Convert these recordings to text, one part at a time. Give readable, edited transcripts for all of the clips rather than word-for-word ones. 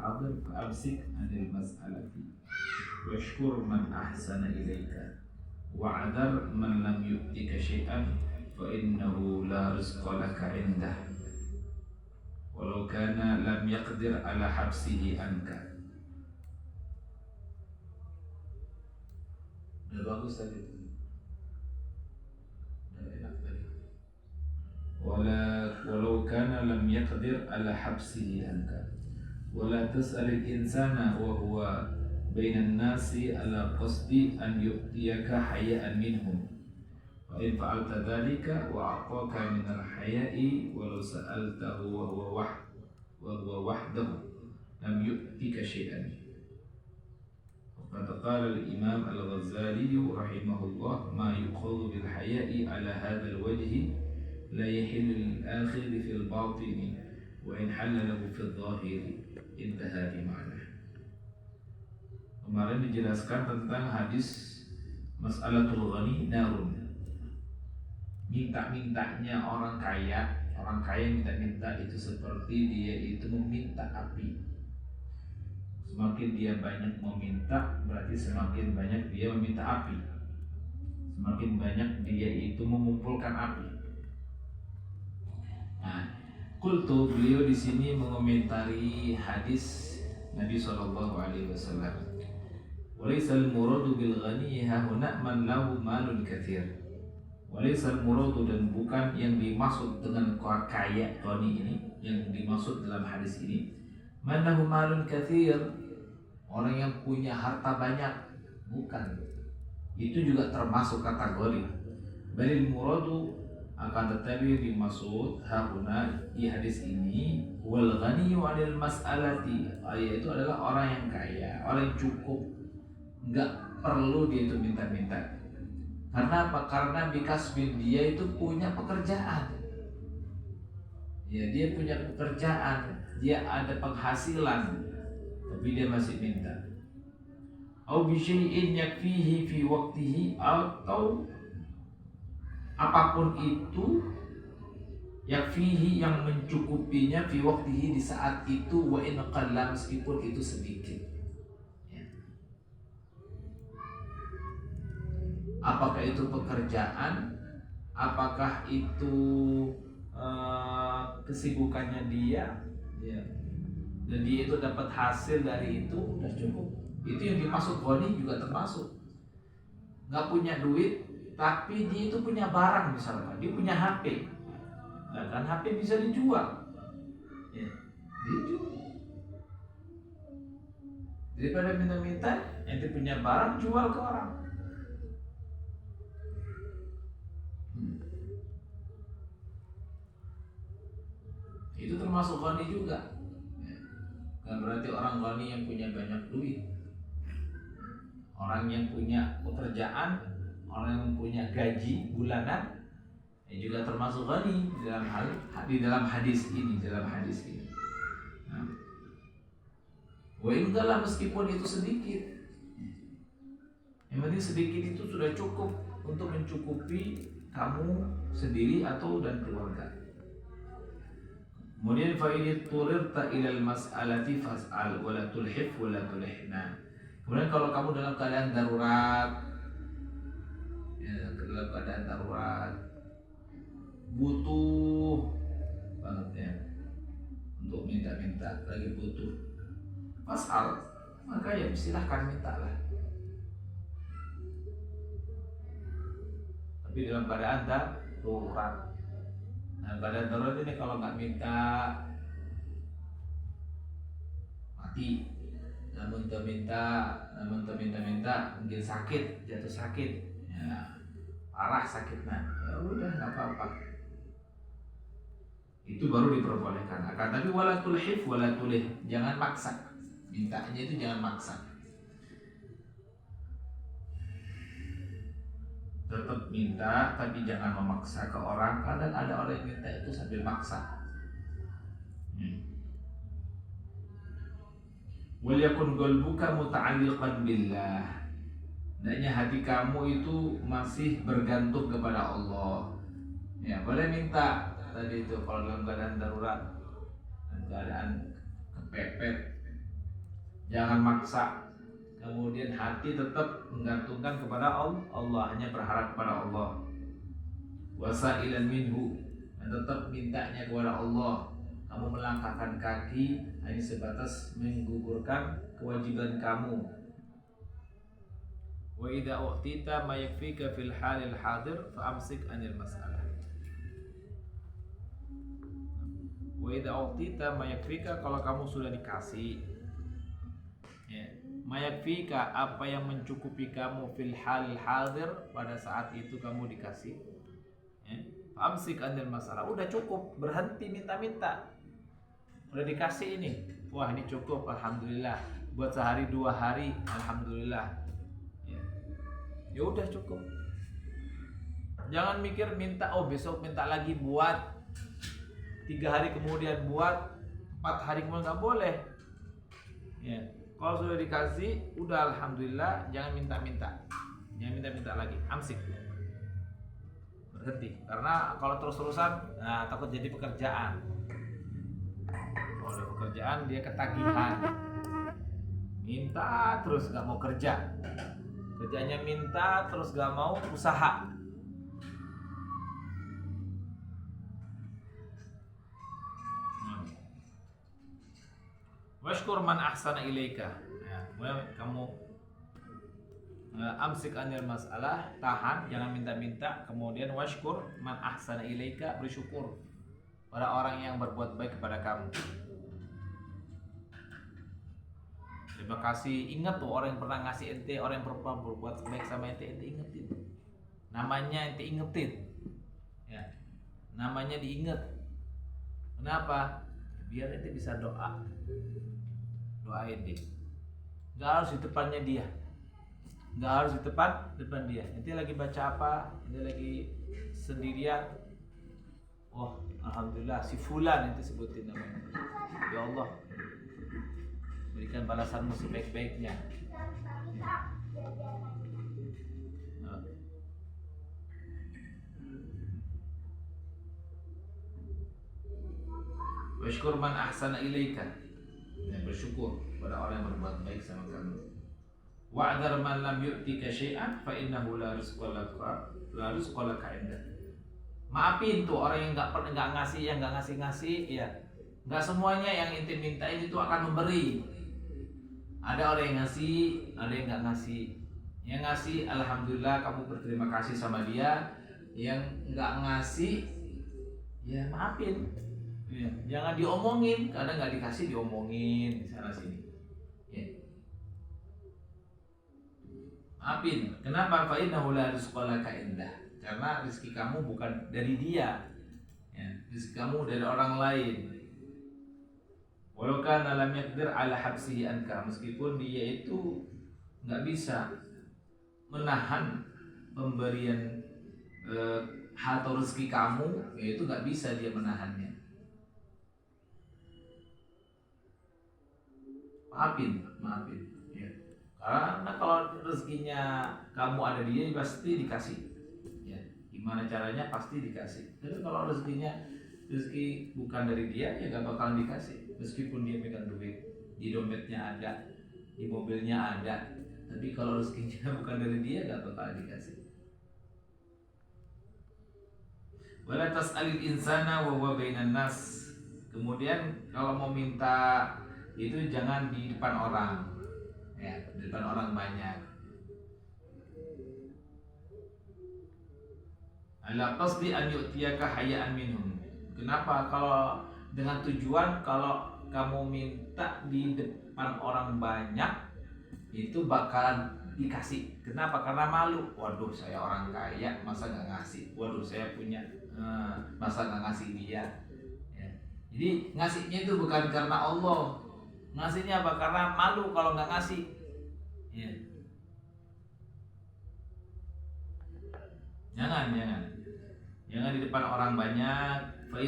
hadir fa'amsik 'anil mas'alati washkur man ahsana ilaika wa'adar man lam yu'tika syai'an fa innahu la rizqa laka 'indah walau kana lam yaqdir ala habsihi anka. Udah bagus tadi itu. Udah enak tadi. Walau kana lam yaqdir ala habsihi anka. Wala tas'alil insana wa huwa bainan nasi ala qasdi an yu'tiyaka haya'an minhum. Fa in fa'alta dhalika wa a'taka min al-haya'i walau sa'altahu wa huwa wahdahu lam yu'tika syai'an. Qala al-Imam Al-Ghazali rahimahullah ma yuqadu bil haya'i ala hadzal wajhi la yahillu lil-akhir fil batin wa in halalahu fil zahir. Intaha bi ma'na. Kemarin dijelaskan tentang hadis mas'alatul ghani narun. Minta-mintanya orang kaya minta-minta itu seperti dia itu meminta api. Semakin dia banyak meminta, berarti semakin banyak dia meminta api. Semakin banyak dia itu mengumpulkan api. Nah, kultu beliau di sini mengomentari hadis Nabi SAW. Walaisal muradu bil ghani hahuna man lahu malun katsir. Walaisal muradu, dan bukan yang dimaksud dengan kaya ghani ini, yang dimaksud dalam hadis ini man lahu malun katsir, orang yang punya harta banyak, bukan. Itu juga termasuk kategori. Balil muradu, akan tetapi dimaksud hauna di hadis ini wal ghaniyyu 'anil mas'alati, yaitu adalah orang yang kaya, orang yang cukup, enggak perlu dia itu minta-minta. Karena apa? Karena bikasbin, dia itu punya pekerjaan. Ya, dia punya pekerjaan, dia ada penghasilan, tapi dia masih minta. Au bi syai'in yakfihi fi waqtihi, atau apapun itu yakfihi, yang mencukupinya fi waqtihi, di saat itu, wa in qalla, meskipun itu sedikit. Ya. Apakah itu pekerjaan, apakah itu kesibukannya dia, ya, dan dia itu dapat hasil dari itu, udah cukup. Itu yang dimaksud ghani juga termasuk. Nggak punya duit, tapi dia itu punya barang, misalkan dia punya HP, nah kan HP bisa dijual, ya, dijual. Daripada minta-minta, ente punya barang, jual ke orang. Itu termasuk ghani juga. Gak berarti orang ghani yang punya banyak duit. Orang yang punya pekerjaan, orang yang punya gaji bulanan, juga termasuk ghani di dalam hadis ini. Nah, wa indalah, meskipun itu sedikit. Yang penting sedikit itu sudah cukup untuk mencukupi kamu sendiri atau dan keluarga. Kemudian fa'idit turirta ilal mas'alati fas'al wala tulhif wala tulihna. Kemudian kalau kamu dalam keadaan darurat, butuh banget ya, untuk minta-minta, lagi butuh fas'al, maka ya silahkan mintalah. Tapi dalam keadaan darurat. Nah, badan darurat ini kalau nggak minta mati, namun minta mungkin sakit, jatuh sakit, ya, parah sakitnya, ya udah nggak apa-apa, itu baru diperbolehkan. Akan tapi wala tulhif wala tulih, jangan maksa, mintanya itu jangan maksa. Tetap minta, tapi jangan memaksa ke orang. Kadang ada orang yang minta itu sambil maksa. Wal yakun qalbuka muta'alliqan billah. Hendaknya hati kamu itu masih bergantung kepada Allah. Ya, boleh minta tadi itu kalau dalam keadaan darurat, dalam keadaan kepepet, Jangan maksa. Kemudian hati tetap menggantungkan kepada Allah, hanya berharap kepada Allah. Wasailan minhu, dan tetap mintanya kepada Allah. Kamu melangkahkan kaki hanya sebatas menggugurkan kewajiban kamu. Wa idza u'tita ma yakfika fil halil hadir fa amsik anil mas'alah. Wa idza u'tita ma yakfika, kalau kamu sudah dikasih, ya, ma yakfika, apa yang mencukupi kamu fil halil hadir, pada saat itu kamu dikasih, ya, fa amsik anil masalah, udah cukup, berhenti minta-minta. Udah dikasih ini, wah ini cukup, alhamdulillah. Buat sehari 2 hari, alhamdulillah. Ya udah cukup. Jangan mikir minta, oh besok minta lagi, buat 3 hari kemudian, buat 4 hari kemudian, nggak boleh. Ya, kalau sudah dikasih, udah alhamdulillah, jangan minta-minta. Jangan minta-minta lagi, amsik. Berhenti. Karena kalau terus-terusan, nah takut jadi pekerjaan. Kalau ada pekerjaan dia ketagihan, minta terus gak mau kerja, kerjanya minta terus gak mau usaha. Washkur man ahsana ilaika, ya, kamu amsik anil masalah, tahan, jangan minta-minta. Kemudian washkur man ahsana ilaika, bersyukur pada orang yang berbuat baik kepada kamu. Terima kasih, ingat tuh orang yang pernah ngasih ente, orang yang pernah berbuat baik sama ente ingetin. Namanya ente ingetin. Ya. Namanya diinget. Kenapa? Biar ente bisa doa. Doain dia. Gak harus di depannya dia. Gak harus di depan dia. Ente lagi baca apa? Ente lagi sendirian. Oh, alhamdulillah si fulan ente sebutin namanya. Ya Allah, berikan balasanmu sebaik-baiknya. Washkur man ahsana ilaika, bersyukur pada orang yang berbuat baik sama kamu. Wa'dhar man lam yu'tika syai'an fa innahu la rizqa laka indah. Maafin tuh orang yang nggak ngasih, yang nggak ngasih, ya. Nggak semuanya yang ente mintain itu akan memberi. Ada orang yang ngasih, ada yang nggak ngasih. Yang ngasih, alhamdulillah kamu berterima kasih sama dia. Yang nggak ngasih, ya maafin. Ya, jangan diomongin, kadang nggak dikasih diomongin di sana sini. Ya. Maafin. Kenapa? Fa innahu la rizqa laka indah. Karena rezeki kamu bukan dari dia. Ya, rezeki kamu dari orang lain. Walau kana lam yaqdir ala habsihi anka, meskipun dia itu nggak bisa menahan pemberian atau rezeki kamu, yaitu nggak bisa dia menahannya. Maafin ya. Karena kalau rezekinya kamu ada dia, pasti dikasih ya. Gimana caranya pasti dikasih. Tapi kalau rezeki bukan dari dia, ya gak bakalan dikasih. Meskipun dia pegang duit, di dompetnya ada, di mobilnya ada, tapi kalau rezekinya bukan dari dia, gak bakalan dikasih. Wala tas'alil insana wa huwa bainan nas. Kemudian kalau mau minta itu jangan di depan orang, ya, di depan orang banyak. Ala qasdi an yu'tiyaka haya'an minhum. Kenapa? Kalau dengan tujuan kalau kamu minta di depan orang banyak, itu bakalan dikasih. Kenapa? Karena malu. Waduh, saya orang kaya, masa nggak ngasih? Waduh, saya punya, masa nggak ngasih dia? Ya. Jadi ngasihnya itu bukan karena Allah. Ngasihnya apa? Karena malu kalau nggak ngasih. Ya. Jangan di depan orang banyak. Fa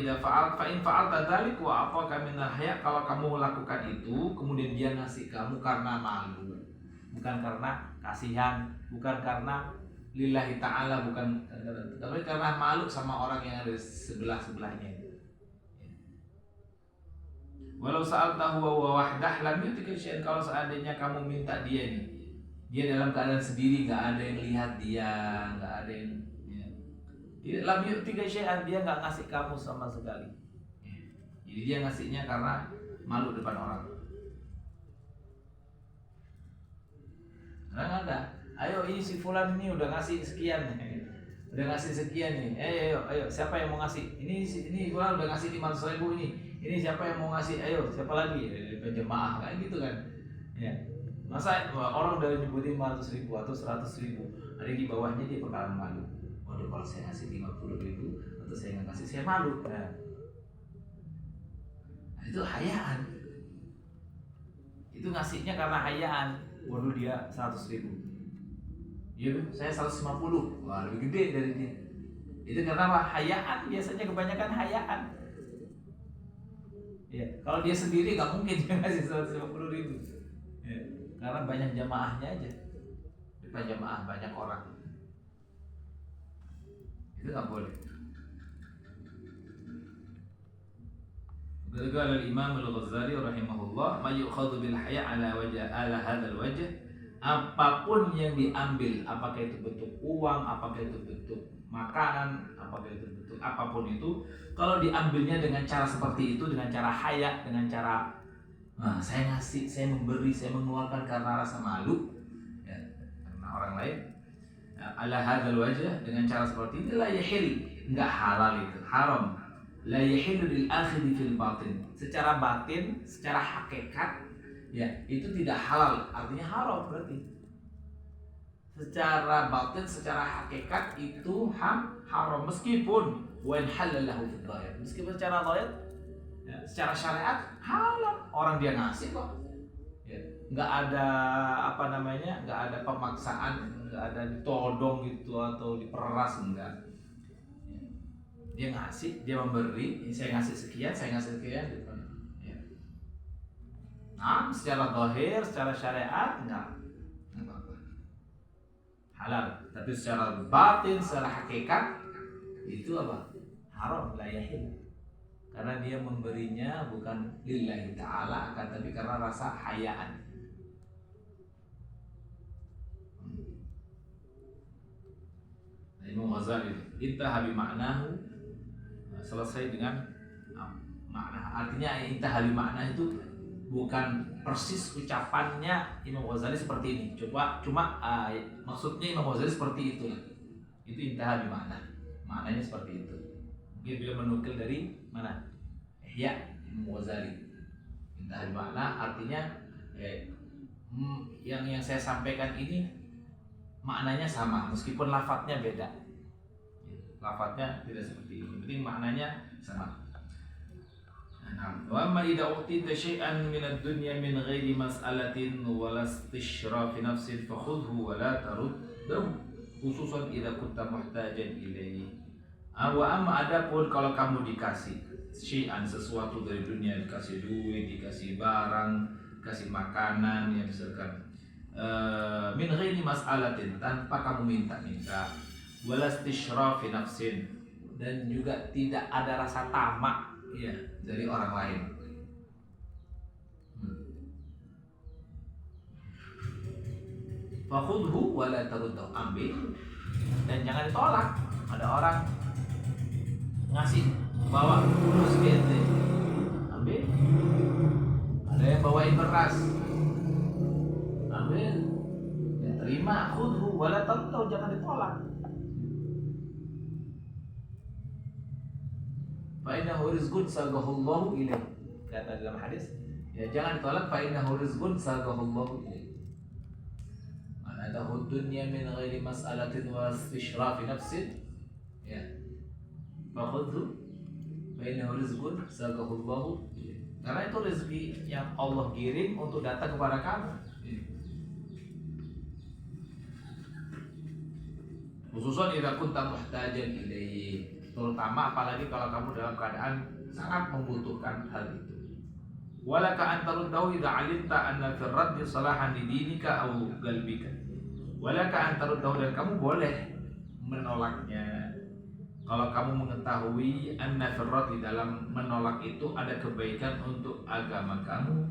in fa'alta dzalik wa aqaka min al-haya, kalau kamu lakukan itu kemudian dia ngasih kamu karena malu, bukan karena kasihan, bukan karena lillahi ta'ala, bukan, tapi karena malu sama orang yang ada di sebelahnya. Walau sa'altahu wa huwa wahdah lam yu'tika syai'an, kalau seandainya kamu minta dia nih, dia dalam keadaan sendiri, nggak ada yang lihat dia, nggak ada yang lam yu'tika syai'an, dia nggak ngasih kamu sama sekali. Jadi dia ngasihnya karena malu depan orang. Karena ada, ayo ini si fulan ini udah ngasih sekian, udah ngasih sekian nih, ayo siapa yang mau ngasih? Ini fulan udah ngasih 500.000 ini siapa yang mau ngasih? Ayo siapa lagi? Penjemaah kayak gitu kan? Ya. Masa orang udah nyebutin 500.000 atau 100.000, ada di bawahnya dia bakalan malu. Waduh, kalau saya ngasih 50.000 atau saya nggak ngasih, saya malu. Nah, itu hayaan. Itu ngasihnya karena hayaan. Waduh, dia 100.000. Iya, saya 150. Wah, lebih gede dari dia. Itu karena apa? Hayaan. Biasanya kebanyakan hayaan. Ya, kalau dia sendiri nggak mungkin dia ngasih 150.000. Ya, karena banyak jamaahnya aja. Bukan jamaah, banyak orang. Itu nggak boleh. Qala al-Imam Al-Ghazali rahimahullah, "Ma yu'khadhu bil haya' ala hadzal wajh." Apapun yang diambil, apakah itu bentuk uang, apakah itu bentuk makanan, apakah itu bentuk apapun itu, kalau diambilnya dengan cara seperti itu, dengan cara haya, dengan cara saya ngasih, saya memberi, saya mengeluarkan karena rasa malu, ya, karena orang lain, ala hadzal wajh, dengan cara seperti ini, la yahil, enggak halal, itu haram. La yahilu lil akhiri fil batin, secara batin, secara hakikat, ya itu tidak halal, artinya haram berarti. Secara batin, secara hakikat itu haram, meskipun wa in halalahu fid dhahir, meskipun secara dhahir, ya, secara syariat halal, orang dia ngasih kok, ya, nggak ada nggak ada pemaksaan, nggak ada ditodong gitu atau diperas, enggak. Dia ngasih, dia memberi, saya ngasih sekian gitu. Ya. Nah, secara zahir, secara syariat enggak apa-apa, halal. Tapi secara batin, secara hakikat itu apa? Haram, la yahil. Karena dia memberinya bukan lillahi ta'ala, akan tapi karena rasa hayaan. Imam Ghazali, intaha bi ma'nahu, selesai dengan makna. Artinya intaha bi makna itu bukan persis ucapannya Imam Ghazali seperti ini. Cuma maksudnya Imam Ghazali seperti itu. Itu intaha bi makna. Maknanya seperti itu. Mungkin beliau menukil dari mana? Ihya Imam Ghazali. Intaha bi makna artinya yang saya sampaikan ini maknanya sama meskipun lafadznya beda. Lafadznya tidak seperti ini, penting maknanya sama. Wa amma idza utita syai'an min ad-dunya min ghairi mas'alatin wa la istishraf nafsin fa khudhu wa la taruddahu, khususan idza kunta muhtajan ilaihi. Wa amma adapun kalau kamu dikasih syai'an, sesuatu dari dunia, dikasih duit, dikasih barang, dikasih makanan, ya misalkan min ghairi mas'alatin, tanpa kamu minta-minta, wala istishrafi nafsin, dan juga tidak ada rasa tamak, ya, dari orang lain. Fakhudhu wala taruddahu, ambil dan jangan ditolak. Ada orang ngasih, bawa terus gitu, ambil. Ada yang bawain beras, ambil, ya, terima. Khudhu wala taruddahu, jangan ditolak. Fa'innahu rizqun sagahullahu ilaih, kata dalam hadis, ya jangan tolak. Fa'innahu rizqun sagahullahu ilaih. Mana tahu dunya min ghairi mas'alatin wa istishrafi nafsin, ya fakhudhu fa'innahu rizqun sagahullahu ilaih. Karena itu rezeki yang Allah kirim untuk datang kepada kamu, khususan idza kunta muhtajan ilaihi, terutama apalagi kalau kamu dalam keadaan sangat membutuhkan hal itu. Walaka an taruddahu idza alimta anna fi raddi salahan li dinika aw qalbika. Walaka an taruddahu, dan kamu boleh menolaknya Kalau kamu mengetahui anna firrat di dalam menolak itu ada kebaikan untuk agama kamu,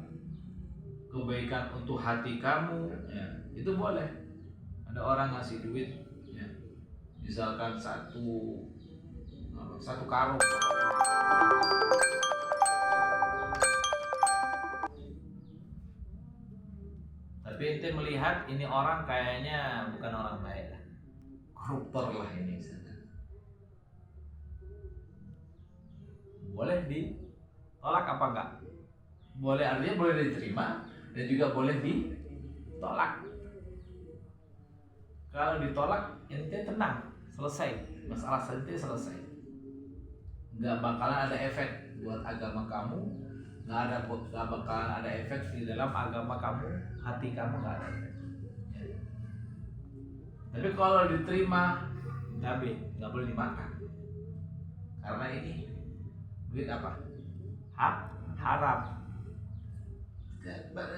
kebaikan untuk hati kamu, ya, itu boleh. Ada orang ngasih duit, ya, misalkan satu karung, tapi ente melihat ini orang kayaknya bukan orang baik lah, koruptor lah ini, boleh ditolak apa enggak? Boleh, artinya boleh diterima dan juga boleh ditolak. Kalau ditolak ente tenang, selesai, masalah ente selesai, nggak bakalan ada efek buat agama kamu, nggak bakalan ada efek di dalam agama kamu, hati kamu nggak ada efek, ya. Tapi kalau diterima, tapi nggak boleh dimakan karena ini duit apa? Haram.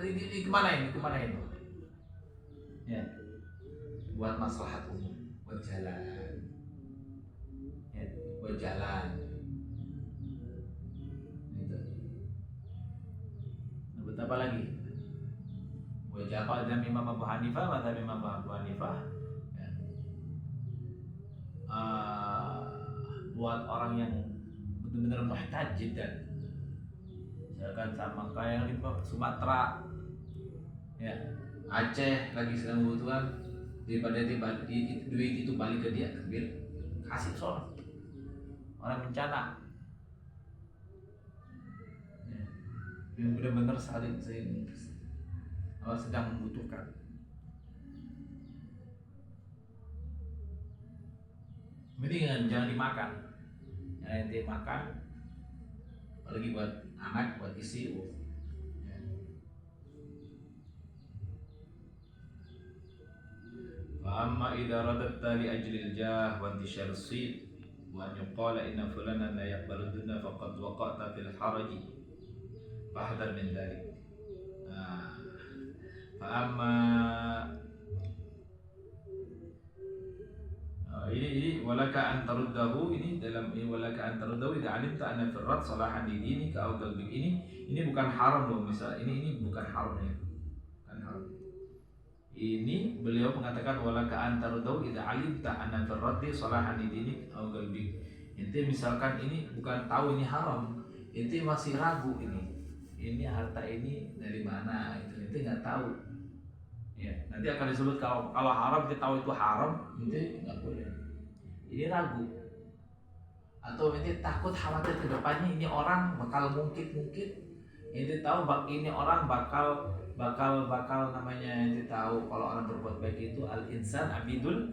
Ini kemana ini? Ya, buat maslahat umum, buat jalan, ya, buat jalan. Itu. Buat apa lagi? Buat jalan. Dan Imam Abu Hanifah, mata Imam Abu Hanifah, ya. Buat orang yang benar-benar muhtaj dan misalkan sama kayak yang di Sumatera, ya, Aceh lagi sedang kebutuhan, daripada duit itu balik ke dia, kasih soal orang bencana, ya, yang benar-benar sedang membutuhkan. Mending jangan dimakan, yang dimakan apalagi buat anak, buat istri. Amma idza radatta li ajli al-jah wa intishar as-sid wa an yuqala inna fulanan la yaqbalu dunna faqad waqa'ta fil haraj fahdar min dhalik. Fa amma ini walaka an taruddahu, ini dalam ini walaka an taruddahu idza alimta anna firrat salahan li dinika aw qalbik. Ini bukan haram loh, misal ini bukan haram ya. Bukan haram. Ini beliau mengatakan walaka an taruddahu idza alimta anna firrat salahan li dinik aw qalbik. Inti misalkan ini bukan tahu ini haram, inti masih ragu ini harta ini dari mana, itu inti nggak tahu. Ya, nanti akan disebut kalau haram kita tahu itu haram, inti nggak boleh. Ini ragu, atau inti takut khawatir ke depannya ini orang bakal mungkin inti tahu ini orang bakal namanya, inti tahu kalau orang berbuat baik itu al insan abidul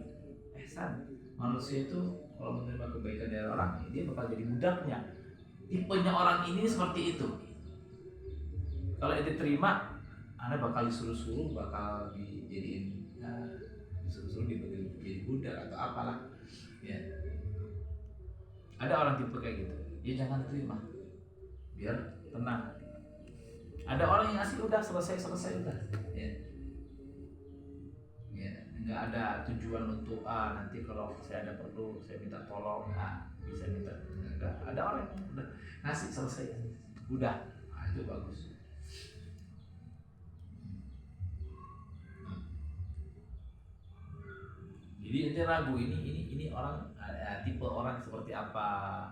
ihsan, manusia itu kalau menerima kebaikan dari orang dia bakal jadi budaknya. Tipenya orang ini seperti itu. Kalau inti terima, Anda bakal disuruh-suruh, bakal dijadiin, disuruh-suruh jadi budak atau apalah, ya. Ada orang tipe kayak gitu, ya jangan terima, biar tenang. Ada orang yang ngasih udah selesai udah, ya. Ya, nggak ada tujuan untuk nanti kalau saya ada perlu saya minta tolong, bisa minta. Enggak, ada orang yang udah ngasih selesai, udah, itu bagus. Jadi ente ragu ini orang tipe orang seperti apa,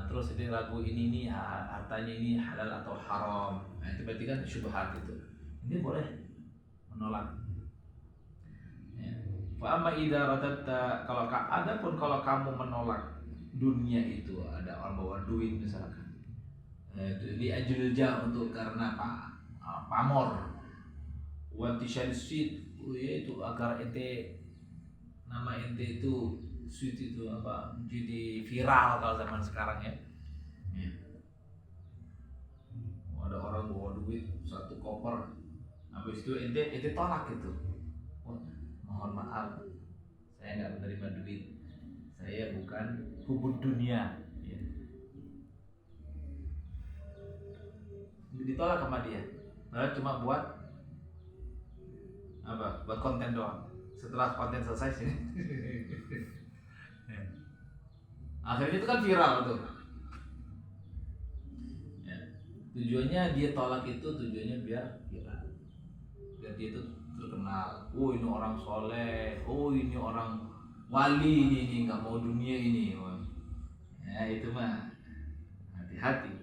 terus ente ragu ini hartanya ini halal atau haram, itu berarti kan syubhat itu. Ini boleh menolak. Ya. Fa amma idza radatta, kalau kamu menolak dunia itu, ada orang bawa duit misalkan, li ajlil jah, untuk karena pamor, wa tisharid, yaitu agar ente nama ente itu sweet itu apa menjadi viral kalau zaman sekarang ya. Ada orang bawa duit satu koper, habis itu ente tolak itu. Mohon maaf, saya nggak menerima duit, saya bukan hubud dunia, ya. Ditolak sama dia, padahal cuma buat apa? Buat konten doang. Setelah konten selesai sih, Akhirnya itu kan viral tuh. Ya. Tujuannya dia tolak itu tujuannya biar viral, biar dia itu terkenal. Oh ini orang soleh, oh ini orang wali, ini nggak mau dunia ini. Ya itu mah hati-hati.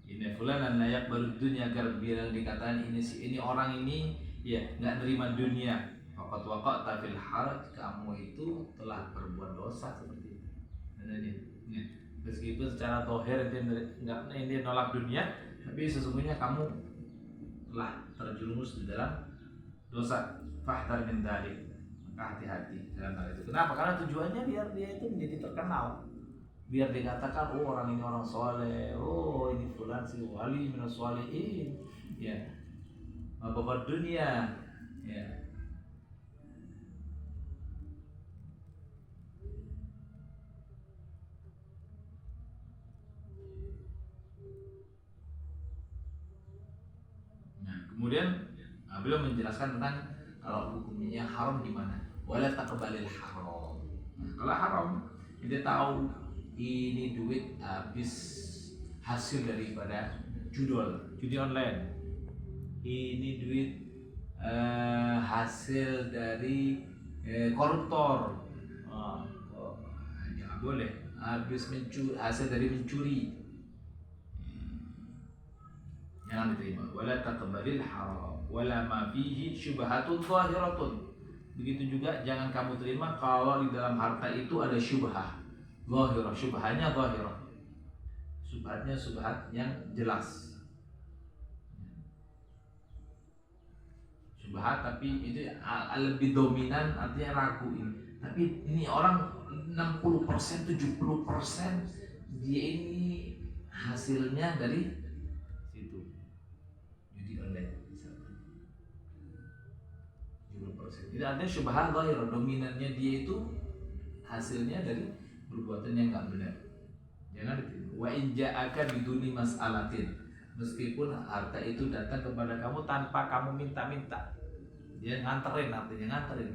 Ini fulan layak baru dunia agar bilang dikatakan ini orang ini ya nggak terima dunia. Waqat fil haraj, kamu itu telah berbuat dosa seperti itu. Ya. Meskipun secara tohir ini nolak dunia, tapi sesungguhnya kamu telah terjerumus di dalam dosa. Fahdar min dzalik. Maka hati-hati dalam hal itu. Kenapa? Karena tujuannya biar dia itu menjadi terkenal, biar dikatakan oh orang ini orang soleh, oh ini fulan si wali minas sholihin, ya apa dunia, ya. Nah kemudian beliau menjelaskan tentang kalau hukumnya haram gimana. Wala taqbalil haram. Nah, kalau haram kita tahu ini duit habis hasil daripada judi online. Ini duit hasil dari koruptor. Jangan boleh habis hasil dari mencuri. Jangan diterima. Wala taqbalil haram wala ma fihi syubhatun zahiratun. Begitu juga jangan kamu terima kalau di dalam harta itu ada syubhah. Zahirah, syubhatnya zahirah. Syubhatnya syubhat yang jelas. Syubhat tapi itu lebih dominan, artinya ragu ini. Tapi ini orang 60%, 70% dia ini hasilnya dari situ. Judi online misalkan. 70%. Jadi artinya syubhat zahirah, dominannya dia itu hasilnya dari perbuatan yang enggak benar. Jangan diterima. Wa in ja'aka biduni mas'alatin, meskipun harta itu datang kepada kamu tanpa kamu minta-minta, dia nganterin, artinya nganterin.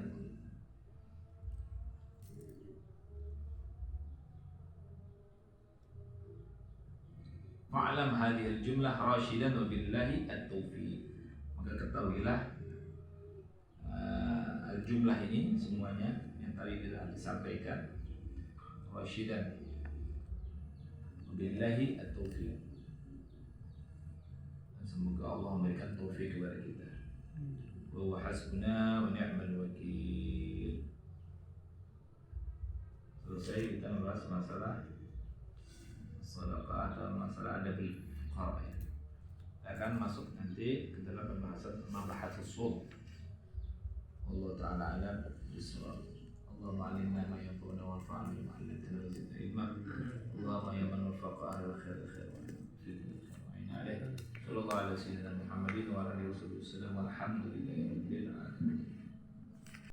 Fa'lam hadhil jumlah rasyidan wa billahi at-taufiq. Maka ketahuilah jumlah ini semuanya yang tadi telah disampaikan rasyidan billahi at-taufiq. Semoga Allah memberikan taufik kepada kita. Wa huwa hasbuna wa ni'mal wakil. Selesai kita membahas masalah sedekah atau masalah adabul fuqara. Kita akan masuk nanti ke dalam pembahasan mabahatus sum. Allah taala alam bisawab. Allahumma alimna ma yanfa'una wanfa'na bima 'allamtana wa zidna ilma. Allahumma ya man wafaqa ahlal khair khair wa zidna ilma. Sallallahu alaihi wa sallam Muhammadin wa alihi wa sahbihi wasallam. Alhamdulillahi rabbil alamin.